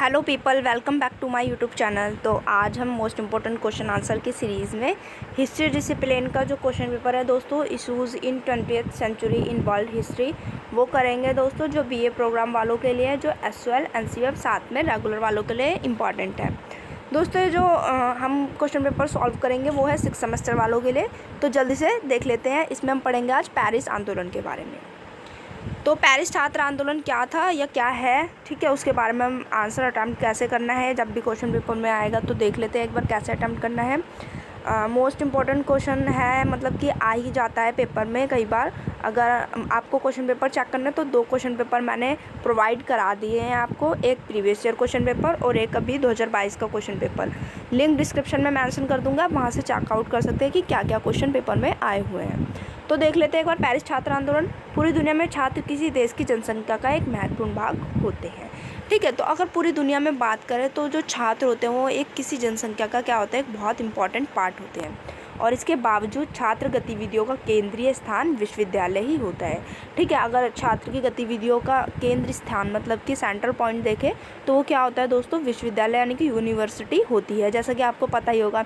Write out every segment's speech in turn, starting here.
Hello people, welcome back to my YouTube channel. तो आज हम मोस्ट इम्पोर्टेंट क्वेश्चन आंसर की सीरीज़ में हिस्ट्री डिसिप्लिन का जो क्वेश्चन पेपर है दोस्तों, issues in 20th century in world history, वो करेंगे दोस्तों, जो बीए प्रोग्राम वालों के लिए, जो एसयूएल एनसीएफ साथ में रेगुलर वालों के लिए इम्पॉर्टेंट है दोस्तों। जो हम क्वेश्चन पेपर सॉल्व करेंगे वो है 6 सेमेस्टर वालों के लिए। तो जल्दी से देख लेते हैं। इसमें हम पढ़ेंगे आज पेरिस आंदोलन के बारे में। तो पेरिस छात्र आंदोलन क्या था या क्या है, ठीक है, उसके बारे में हम आंसर अटैम्प्ट कैसे करना है, जब भी क्वेश्चन पेपर में आएगा तो देख लेते हैं एक बार कैसे अटैम्प्ट करना है। मोस्ट इम्पॉर्टेंट क्वेश्चन है, मतलब कि आ ही जाता है पेपर में कई बार। अगर आपको क्वेश्चन पेपर चेक करना है तो 2 क्वेश्चन पेपर मैंने प्रोवाइड करा दिए हैं आपको, एक प्रीवियस ईयर क्वेश्चन पेपर और एक अभी 2022 का क्वेश्चन पेपर। लिंक डिस्क्रिप्शन में मेंशन कर दूंगा, आप वहाँ से चेकआउट कर सकते हैं कि क्या क्या क्वेश्चन पेपर में आए हुए हैं। तो देख लेते हैं एक बार। पेरिस छात्र आंदोलन। पूरी दुनिया में छात्र किसी देश की जनसंख्या का एक महत्वपूर्ण भाग होते हैं, ठीक है। तो अगर पूरी दुनिया में बात करें तो जो छात्र होते हैं वो एक किसी जनसंख्या का क्या होता है, एक बहुत इंपॉर्टेंट पार्ट होते हैं। और इसके बावजूद छात्र गतिविधियों का केंद्रीय स्थान विश्वविद्यालय ही होता है, ठीक है। अगर छात्र की गतिविधियों का केंद्र स्थान मतलब कि सेंट्रल पॉइंट देखें तो वो क्या होता है दोस्तों, विश्वविद्यालय यानी कि यूनिवर्सिटी होती है। जैसा कि आपको पता ही होगा,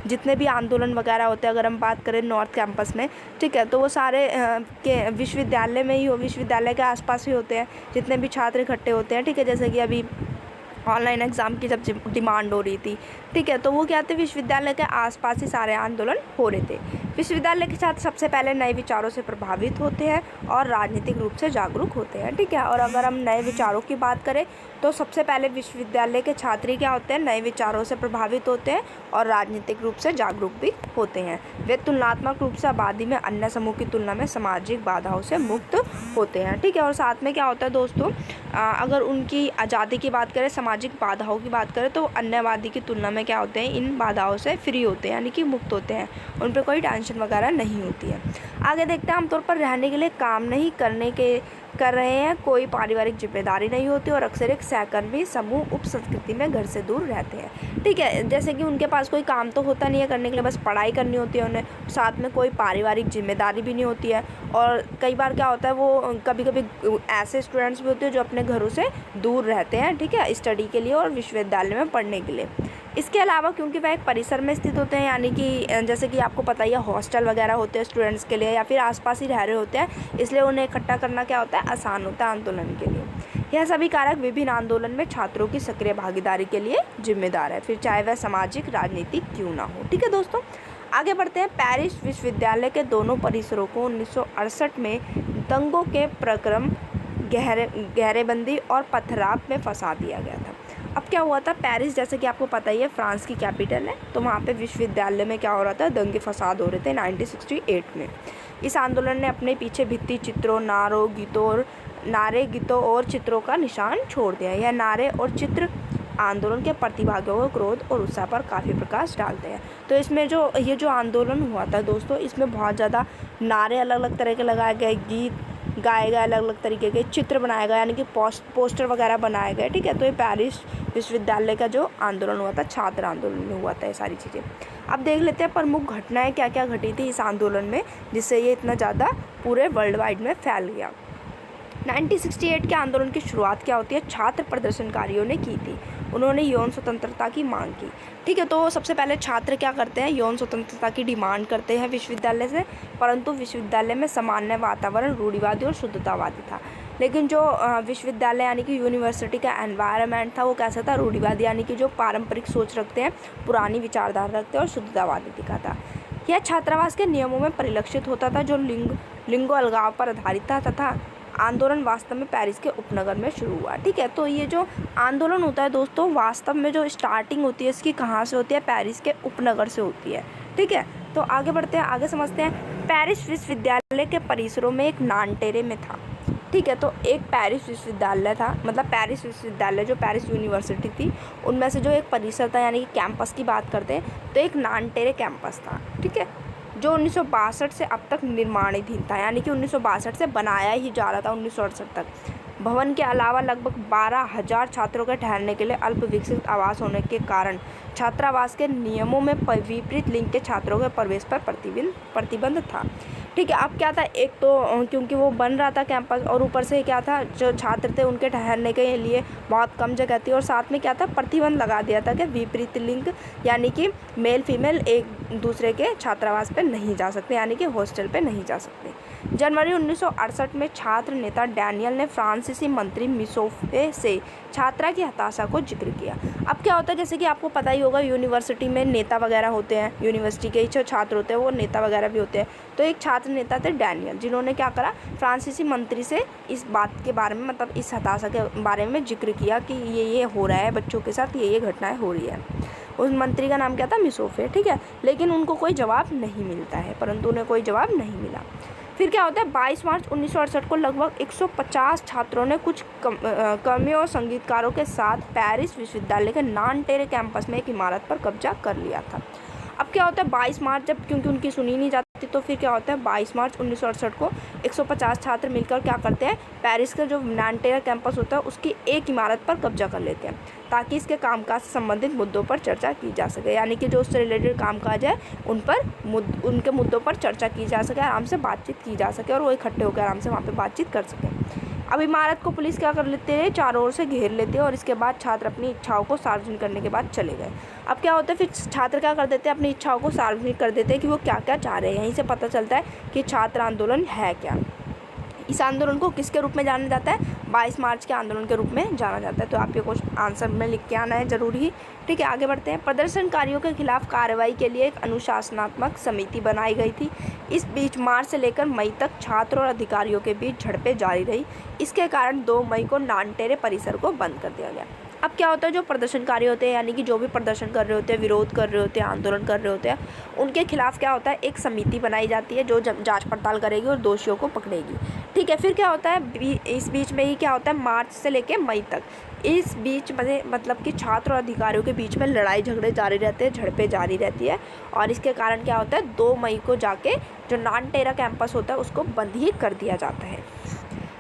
जितने भी आंदोलन वगैरह होते हैं, अगर हम बात करें नॉर्थ कैंपस में, ठीक है, तो वो सारे के विश्वविद्यालय में ही विश्वविद्यालय के आसपास ही होते हैं, जितने भी छात्र इकट्ठे होते हैं, ठीक है। जैसे कि अभी ऑनलाइन एग्ज़ाम की जब डिमांड हो रही थी, ठीक है, तो वो क्या थे, विश्वविद्यालय के आसपास ही सारे आंदोलन हो रहे थे। विश्वविद्यालय के छात्र सबसे पहले नए विचारों से प्रभावित होते हैं और राजनीतिक रूप से जागरूक होते हैं, ठीक है। और अगर हम नए विचारों की बात करें तो सबसे पहले विश्वविद्यालय के छात्र क्या होते हैं, नए विचारों से प्रभावित होते हैं और राजनीतिक रूप से जागरूक भी होते हैं। वे तुलनात्मक रूप से आबादी में अन्य समूह की तुलना में सामाजिक बाधाओं से मुक्त होते हैं, ठीक है। और साथ में क्या होता है दोस्तों, अगर उनकी आज़ादी की बात करें, सामाजिक बाधाओं की बात करें, तो अन्य आबादी की तुलना में क्या होते हैं, इन बाधाओं से फ्री होते हैं, यानी कि मुक्त होते हैं, उन पर कोई टेंशन वगैरह नहीं होती है। आगे देखते हैं। आमतौर पर रहने के लिए काम नहीं कर रहे हैं, कोई पारिवारिक जिम्मेदारी नहीं होती और अक्सर एक सहकर्मी समूह उप संस्कृति में घर से दूर रहते हैं, ठीक है। जैसे कि उनके पास कोई काम तो होता नहीं है करने के लिए, बस पढ़ाई करनी होती है उन्हें, साथ में कोई पारिवारिक जिम्मेदारी भी नहीं होती है। और कई बार क्या होता है, वो कभी कभी ऐसे स्टूडेंट्स भी होते हैं जो अपने घरों से दूर रहते हैं, ठीक है, स्टडी के लिए और विश्वविद्यालय में पढ़ने के लिए। इसके अलावा क्योंकि वह एक परिसर में स्थित होते हैं, यानी कि जैसे कि आपको पता ही है, हॉस्टल वगैरह होते हैं स्टूडेंट्स के लिए, या फिर आसपास ही रह रहे होते हैं, इसलिए उन्हें इकट्ठा करना क्या होता है, आसान होता है आंदोलन के लिए। यह सभी कारक विभिन्न आंदोलन में छात्रों की सक्रिय भागीदारी के लिए जिम्मेदार है, फिर चाहे वह सामाजिक राजनीतिक क्यों ना हो, ठीक है दोस्तों। आगे बढ़ते हैं। पेरिस विश्वविद्यालय के दोनों परिसरों को 1968 में दंगों के प्रक्रम, घेरेबंदी और पथराव में फंसा दिया गया था। अब क्या हुआ था, पेरिस जैसे कि आपको पता ही है फ्रांस की कैपिटल है, तो वहाँ पे विश्वविद्यालय में क्या हो रहा था, दंगे फसाद हो रहे थे 1968 में। इस आंदोलन ने अपने पीछे भित्ति चित्रों, नारे गीतों और चित्रों का निशान छोड़ दिया। यह नारे और चित्र आंदोलन के प्रतिभागियों को क्रोध और उत्साह पर काफ़ी प्रकाश डालते हैं। तो इसमें ये जो आंदोलन हुआ था दोस्तों, इसमें बहुत ज़्यादा नारे अलग अलग तरह के लगाए गए, गीत गाए गए, अलग अलग तरीके के चित्र बनाए गए, यानी कि पोस्टर वगैरह बनाए गए, ठीक है। तो ये पेरिस विश्वविद्यालय का जो आंदोलन हुआ था, छात्र आंदोलन में हुआ था ये सारी चीज़ें। अब देख लेते हैं प्रमुख घटनाएं क्या क्या घटी थी इस आंदोलन में, जिससे ये इतना ज़्यादा पूरे वर्ल्ड वाइड में फैल गया। 1968 के आंदोलन की शुरुआत क्या होती है, छात्र प्रदर्शनकारियों ने की थी। उन्होंने यौन स्वतंत्रता की मांग की, ठीक है। तो सबसे पहले छात्र क्या करते हैं, यौन स्वतंत्रता की डिमांड करते हैं विश्वविद्यालय से, परंतु विश्वविद्यालय में सामान्य वातावरण रूढ़िवादी और शुद्धतावादी था। लेकिन जो विश्वविद्यालय यानी कि यूनिवर्सिटी का एनवायरनमेंट था, वो कैसा था, रूढ़िवादी, यानी कि जो पारंपरिक सोच रखते हैं, पुरानी विचारधारा रखते हैं और शुद्धतावादी दिखा था। यह छात्रावास के नियमों में परिलक्षित होता था, जो लिंगो अलगाव पर आधारित था, तथा आंदोलन वास्तव में पेरिस के उपनगर में शुरू हुआ, ठीक है। तो ये जो आंदोलन होता है दोस्तों, वास्तव में जो स्टार्टिंग होती है इसकी कहाँ से होती है, पेरिस के उपनगर से होती है, ठीक है। तो आगे बढ़ते हैं, आगे समझते हैं। पेरिस विश्वविद्यालय के परिसरों में एक नानटेरे में था, ठीक है। तो एक पेरिस विश्वविद्यालय था, मतलब पेरिस विश्वविद्यालय जो पेरिस यूनिवर्सिटी थी, उनमें से जो एक परिसर था, यानी कि कैंपस की बात करते हैं तो एक नानटेरे कैंपस था, ठीक है, जो 1962 से अब तक निर्माणाधीन था, यानी कि 1962 से बनाया ही जा रहा था 1968 तक। भवन के अलावा लगभग 12,000 छात्रों के ठहरने के लिए अल्प विकसित आवास होने के कारण छात्रावास के नियमों में विपरीत लिंग के छात्रों के प्रवेश पर प्रतिबंध था। ठीक है। अब क्या था, एक तो क्योंकि वो बन रहा था कैंपस, और ऊपर से क्या था, जो छात्र थे उनके ठहरने के लिए बहुत कम जगह थी, और साथ में क्या था, प्रतिबंध लगा दिया था कि विपरीत लिंग यानी कि मेल फीमेल एक दूसरे के छात्रावास पे नहीं जा सकते, यानी कि हॉस्टल पे नहीं जा सकते। जनवरी 1968 में छात्र नेता डैनियल ने फ्रांसीसी मंत्री मिसोफे से छात्रा की हताशा को जिक्र किया। अब क्या होता है, जैसे कि आपको पता ही होगा, यूनिवर्सिटी में नेता वगैरह होते हैं, यूनिवर्सिटी के ही जो छात्र होते हैं वो नेता वगैरह भी होते हैं। तो एक छात्र नेता थे डैनियल, जिन्होंने क्या करा, फ्रांसीसी मंत्री से इस बात के बारे में, मतलब इस हताशा के बारे में जिक्र किया कि ये हो रहा है बच्चों के साथ, ये घटनाएं हो रही है। उस मंत्री का नाम क्या था, मिसोफे। ठीक है, लेकिन उनको कोई जवाब नहीं मिलता है, परंतु उन्हें कोई जवाब नहीं मिला। फिर क्या होता है, 22 मार्च 1968 को लगभग 150 छात्रों ने कुछ कवियों और संगीतकारों के साथ पेरिस विश्वविद्यालय के नानटेरे कैंपस में एक इमारत पर कब्जा कर लिया था। अब क्या होता है, 22 मार्च जब, क्योंकि उनकी सुनी नहीं जाती, तो फिर क्या होता है, 22 मार्च 1968 को 150 छात्र मिलकर क्या करते हैं, पेरिस का जो नानटेरा कैंपस होता है उसकी एक इमारत पर कब्जा कर लेते हैं, ताकि इसके कामकाज से संबंधित मुद्दों पर चर्चा की जा सके, यानी कि जो उससे रिलेटेड कामकाज है उन पर उनके मुद्दों पर चर्चा की जा सके, आराम से बातचीत की जा सके, और वो इकट्ठे होकर आराम से वहाँ पर बातचीत कर सकें। अब इमारत को पुलिस क्या कर लेते हैं, चारों ओर से घेर लेते हैं, और इसके बाद छात्र अपनी इच्छाओं को सार्वजनिक करने के बाद चले गए। अब क्या होता है, फिर छात्र क्या कर देते हैं, अपनी इच्छाओं को सार्वजनिक कर देते हैं कि वो क्या क्या चाह रहे हैं। यहीं से पता चलता है कि छात्र आंदोलन है क्या। इस आंदोलन को किसके रूप में जाना जाता है, 22 मार्च के आंदोलन के रूप में जाना जाता है। तो आपके क्वेश्चन आंसर में लिख के आना है जरूर ही। ठीक है, आगे बढ़ते हैं। प्रदर्शनकारियों के खिलाफ कार्रवाई के लिए एक अनुशासनात्मक समिति बनाई गई थी। इस बीच मार्च से लेकर मई तक छात्रों और अधिकारियों के बीच झड़पें जारी रही। इसके कारण 2 मई को नानटेरे परिसर को बंद कर दिया गया। अब क्या होता है, जो प्रदर्शनकारी होते हैं, यानी कि जो भी प्रदर्शन कर रहे होते हैं, विरोध कर रहे होते हैं, आंदोलन कर रहे होते हैं, उनके खिलाफ क्या होता है, एक समिति बनाई जाती है जो जांच पड़ताल करेगी और दोषियों को पकड़ेगी। ठीक है, फिर क्या होता है, इस बीच में ही क्या होता है, मार्च से लेकर मई तक इस बीच में मतलब कि छात्र और अधिकारियों के बीच में लड़ाई झगड़े जारी रहते हैं, झड़पें जारी रहती है, और इसके कारण क्या होता है, 2 मई को जाके जो नानटेरा कैंपस होता है उसको बंद ही कर दिया जाता है।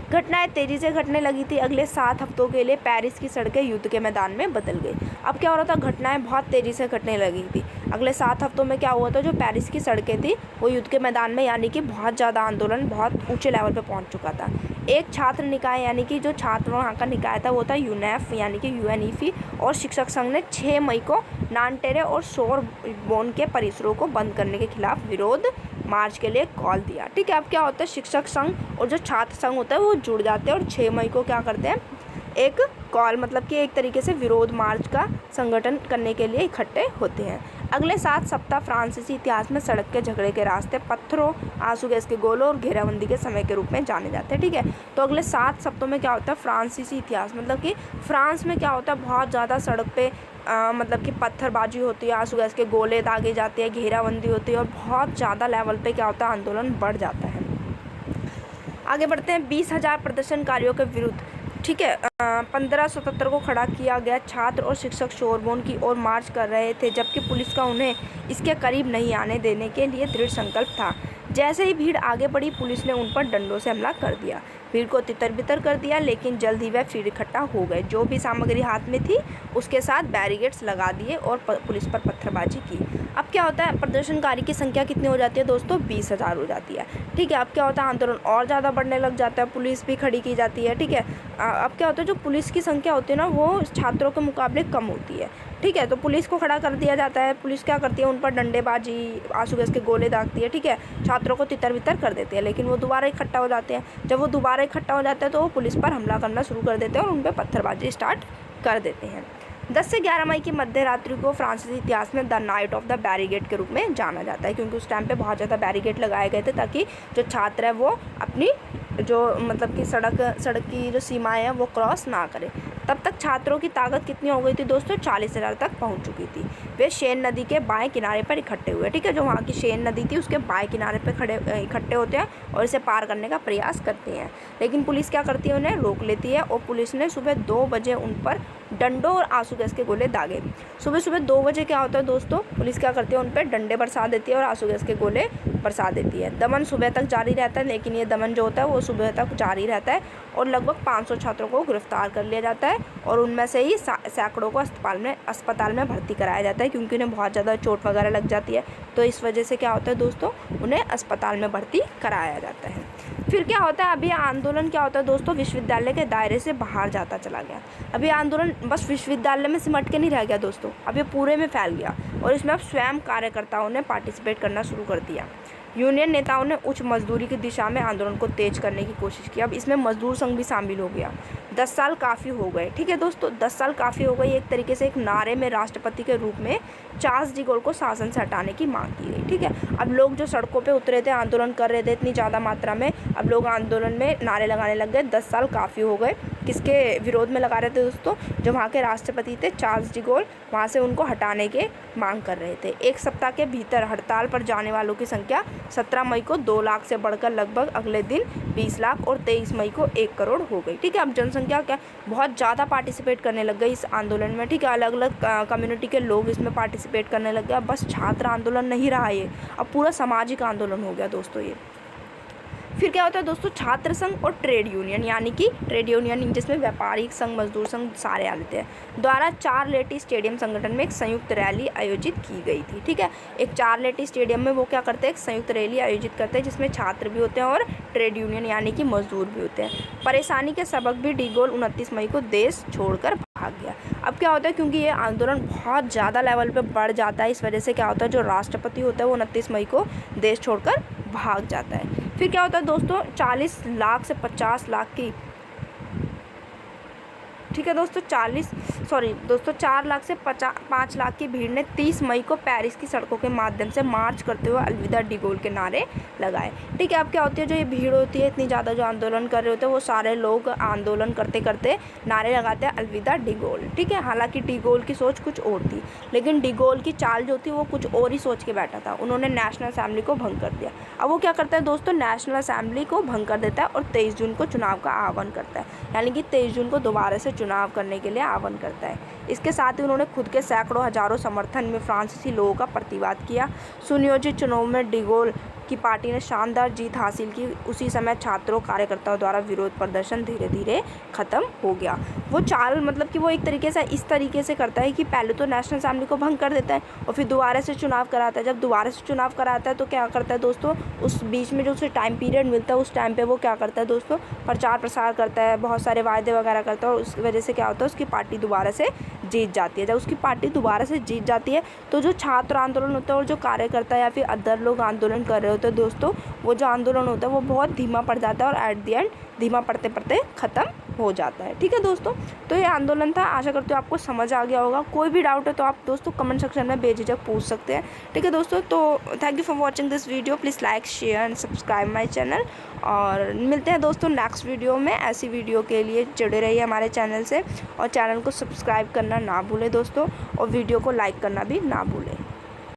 घटनाएं तेजी से घटने लगी थी। अगले 7 हफ्तों के लिए पेरिस की सड़कें युद्ध के मैदान में बदल गई। अब क्या हो रहा था, घटनाएं बहुत तेजी से घटने लगी थी। अगले 7 हफ्तों में क्या हुआ था, जो पेरिस की सड़कें थी वो युद्ध के मैदान में, यानी कि बहुत ज़्यादा आंदोलन बहुत ऊंचे लेवल पे पहुंच चुका था। एक छात्र निकाय, यानी कि जो छात्रों वहाँ का निकाय था वो था यूनेफ, यानी कि यूएनईफी, और शिक्षक संघ ने 6 मई को नानटेरे और सोरबोन के परिसरों को बंद करने के खिलाफ विरोध मार्च के लिए कॉल दिया। ठीक है, अब क्या होता है, शिक्षक संघ और जो छात्र संघ होता है वो जुड़ जाते हैं और 6 मई को क्या करते हैं, एक कॉल, मतलब कि एक तरीके से विरोध मार्च का संगठन करने के लिए इकट्ठे होते हैं। अगले 7 सप्ताह फ्रांसीसी इतिहास में सड़क के झगड़े के रास्ते, पत्थरों, आंसू गैस के गोलों और घेराबंदी के समय के रूप में जाने जाते हैं। ठीक है, तो अगले 7 सप्ताह में क्या होता है, फ्रांसीसी इतिहास मतलब कि फ्रांस में क्या होता है, बहुत ज़्यादा सड़क पे मतलब कि पत्थरबाजी होती है, आंसू गैस के गोले दागे जाते हैं, घेराबंदी होती है, और बहुत ज़्यादा लेवल पे क्या होता है, आंदोलन बढ़ जाता है। आगे बढ़ते हैं। 20,000 प्रदर्शनकारियों के विरुद्ध, ठीक है, 1577 को खड़ा किया गया। छात्र और शिक्षक सोरबोन की ओर मार्च कर रहे थे, जबकि पुलिस का उन्हें इसके करीब नहीं आने देने के लिए दृढ़ संकल्प था। जैसे ही भीड़ आगे बढ़ी, पुलिस ने उन पर डंडों से हमला कर दिया, भीड़ को तितर-बितर कर दिया, लेकिन जल्द ही वह फिर इकट्ठा हो गए। जो भी सामग्री हाथ में थी उसके साथ बैरिकेड्स लगा दिए और पुलिस पर पत्थरबाजी की। अब क्या होता है, प्रदर्शनकारी की संख्या कितनी हो जाती है दोस्तों, 20,000 हो जाती है। ठीक है, अब क्या होता है, आंदोलन और ज़्यादा बढ़ने लग जाता है, पुलिस भी खड़ी की जाती है। ठीक है, अब क्या होता है, जो पुलिस की संख्या होती है ना वो छात्रों के मुकाबले कम होती है। ठीक है, तो पुलिस को खड़ा कर दिया जाता है। पुलिस क्या करती है, उन पर डंडेबाजी, आंसू गैस के गोले दागती है। ठीक है, छात्रों को तितर-बितर कर देती है, लेकिन वो दोबारा इकट्ठा हो जाते हैं। जब वो दोबारा इकट्ठा हो जाते हैं तो वो पुलिस पर हमला करना शुरू कर देते हैं और उन पर पत्थरबाजी स्टार्ट कर देते हैं। 10 से 11 मई की मध्य रात्रि को फ्रांसीसी इतिहास में the night of the barricade के रूप में जाना जाता है, क्योंकि उस टाइम पे बहुत ज़्यादा बैरिकेड लगाए गए थे, ताकि जो छात्र है वो अपनी जो मतलब कि सड़क की जो सीमाएं हैं वो क्रॉस ना करें। तब तक छात्रों की ताकत कितनी हो गई थी दोस्तों, 40,000 तक पहुंच चुकी थी। वे शेन नदी के बाएं किनारे पर इकट्ठे हुए। ठीक है, जो वहाँ की शेन नदी थी उसके बाएं किनारे पर इकट्ठे होते हैं और इसे पार करने का प्रयास करते हैं, लेकिन पुलिस क्या करती है, उन्हें रोक लेती है, और पुलिस ने सुबह 2 बजे उन पर डंडों और आंसू गैस के गोले दागे। सुबह 2 बजे क्या होता है दोस्तों, पुलिस क्या करती है, उन पर डंडे बरसा देती है और आंसू गैस के गोले बरसा देती है। दमन सुबह तक जारी रहता है, लेकिन ये दमन जो होता है वो सुबह तक जारी रहता है और लगभग 500 छात्रों को गिरफ्तार कर लिया जाता है और उनमें से ही सैकड़ों को अस्पताल में भर्ती कराया जाता है, क्योंकि उन्हें बहुत ज़्यादा चोट वगैरह लग जाती है। तो इस वजह से क्या होता है दोस्तों, उन्हें अस्पताल में भर्ती कराया जाता है। फिर क्या होता है, अभी आंदोलन क्या होता है दोस्तों, विश्वविद्यालय के दायरे से बाहर जाता चला गया। अभी आंदोलन बस विश्वविद्यालय में सिमट के नहीं रह गया दोस्तों, अब ये पूरे में फैल गया और इसमें अब स्वयं कार्यकर्ताओं ने पार्टिसिपेट करना शुरू कर दिया। यूनियन नेताओं ने उच्च मजदूरी की दिशा में आंदोलन को तेज करने की कोशिश की। अब इसमें मजदूर संघ भी शामिल हो गया। 10 साल काफ़ी हो गए, ठीक है दोस्तों, 10 साल काफ़ी हो गई। एक तरीके से एक नारे में राष्ट्रपति के रूप में चार्ल्स डी गोल को शासन से हटाने की मांग की गई, ठीक है। अब लोग जो सड़कों पे उतरे थे, आंदोलन कर रहे थे इतनी ज़्यादा मात्रा में, अब लोग आंदोलन में नारे लगाने लग गए। 10 साल काफ़ी हो गए। किसके विरोध में लगा रहे थे दोस्तों, जो वहाँ के राष्ट्रपति थे चार्ल्स डी गोल, वहाँ से उनको हटाने के मांग कर रहे थे। एक सप्ताह के भीतर हड़ताल पर जाने वालों की संख्या 17 मई को 2 लाख से बढ़कर लगभग अगले दिन 20 लाख और 23 मई को 1 करोड़ हो गई, ठीक है। अब जनसंख्या क्या बहुत ज़्यादा पार्टिसिपेट करने लग गई इस आंदोलन में, ठीक है। अलग अलग कम्युनिटी के लोग इसमें पार्टिसिपेट करने लग गए। अब बस छात्र आंदोलन नहीं रहा ये, अब पूरा सामाजिक आंदोलन हो गया दोस्तों ये। फिर क्या होता है दोस्तों, छात्र संघ और ट्रेड यूनियन, यानी कि ट्रेड यूनियन जिसमें व्यापारिक संघ, मजदूर संघ सारे आ लेते हैं, द्वारा चारलेटी स्टेडियम संगठन में एक संयुक्त रैली आयोजित की गई थी, ठीक है। एक चारलेटी स्टेडियम में वो क्या करते हैं, एक संयुक्त रैली आयोजित करते हैं जिसमें छात्र भी होते हैं और ट्रेड यूनियन यानी कि मजदूर भी होते हैं। परेशानी के सबक भी डी गोल 29 मई को देश छोड़कर भाग गया। अब क्या होता है, क्योंकि ये आंदोलन बहुत ज़्यादा लेवल पे बढ़ जाता है, इस वजह से क्या होता है, जो राष्ट्रपति होता है वो 29 मई को देश छोड़कर भाग जाता है। फिर क्या होता है दोस्तों, 40 लाख से 50 लाख की, ठीक है दोस्तों, 4 लाख से 5 लाख की भीड़ ने 30 मई को पेरिस की सड़कों के माध्यम से मार्च करते हुए अलविदा डी गोल के नारे लगाए, ठीक है। अब क्या होती है, जो ये भीड़ होती है इतनी ज़्यादा, जो आंदोलन कर रहे होते हैं वो सारे लोग आंदोलन करते करते नारे लगाते हैं अलविदा डी गोल, ठीक है। हालांकि डी गोल की सोच कुछ और थी, लेकिन डी गोल की चाल जो थी वो कुछ और ही सोच के बैठा था। उन्होंने नेशनल असेंबली को भंग कर दिया। अब वो क्या करता है दोस्तों, नेशनल असेंबली को भंग कर देता है और 23 जून को चुनाव का आह्वान करता है, यानी कि 23 जून को दोबारा से चुनाव करने के लिए आह्वान करता है। इसके साथ ही उन्होंने खुद के सैकड़ों हजारों समर्थन में फ्रांसीसी लोगों का प्रतिवाद किया। सुनियोजित चुनाव में डी गोल की पार्टी ने शानदार जीत हासिल की। उसी समय छात्रों कार्यकर्ताओं द्वारा विरोध प्रदर्शन धीरे धीरे ख़त्म हो गया। वो चाल मतलब कि वो एक तरीके से इस तरीके से करता है कि पहले तो नेशनल असेंबली को भंग कर देता है और फिर दोबारा से चुनाव कराता है। जब दोबारा से चुनाव कराता है तो क्या करता है दोस्तों, उस बीच में जो उसे टाइम पीरियड मिलता है उस टाइम पे वो क्या करता है दोस्तों, प्रचार प्रसार करता है, बहुत सारे वायदे वगैरह करता है और उस वजह से क्या होता है, उसकी पार्टी दोबारा से जीत जाती है। जब उसकी पार्टी दोबारा से जीत जाती है तो जो छात्र आंदोलन होता है और जो कार्यकर्ता या फिर अदर लोग आंदोलन कर रहे होते हैं दोस्तों, वो जो आंदोलन होता है वो बहुत धीमा पड़ जाता है और एट द एंड धीमा पड़ते पड़ते ख़त्म हो जाता है, ठीक है दोस्तों। तो ये आंदोलन था। आशा करती हूँ आपको समझ आ गया होगा। कोई भी डाउट है तो आप दोस्तों कमेंट सेक्शन में बेझिझक पूछ सकते हैं, ठीक है दोस्तों। तो thank you for watching this video. Please like share and subscribe my channel, और मिलते हैं दोस्तों नेक्स्ट वीडियो में। ऐसी वीडियो के लिए जुड़े रहिए हमारे चैनल से और चैनल को सब्सक्राइब करना ना भूलें दोस्तों, और वीडियो को लाइक करना भी ना भूलें।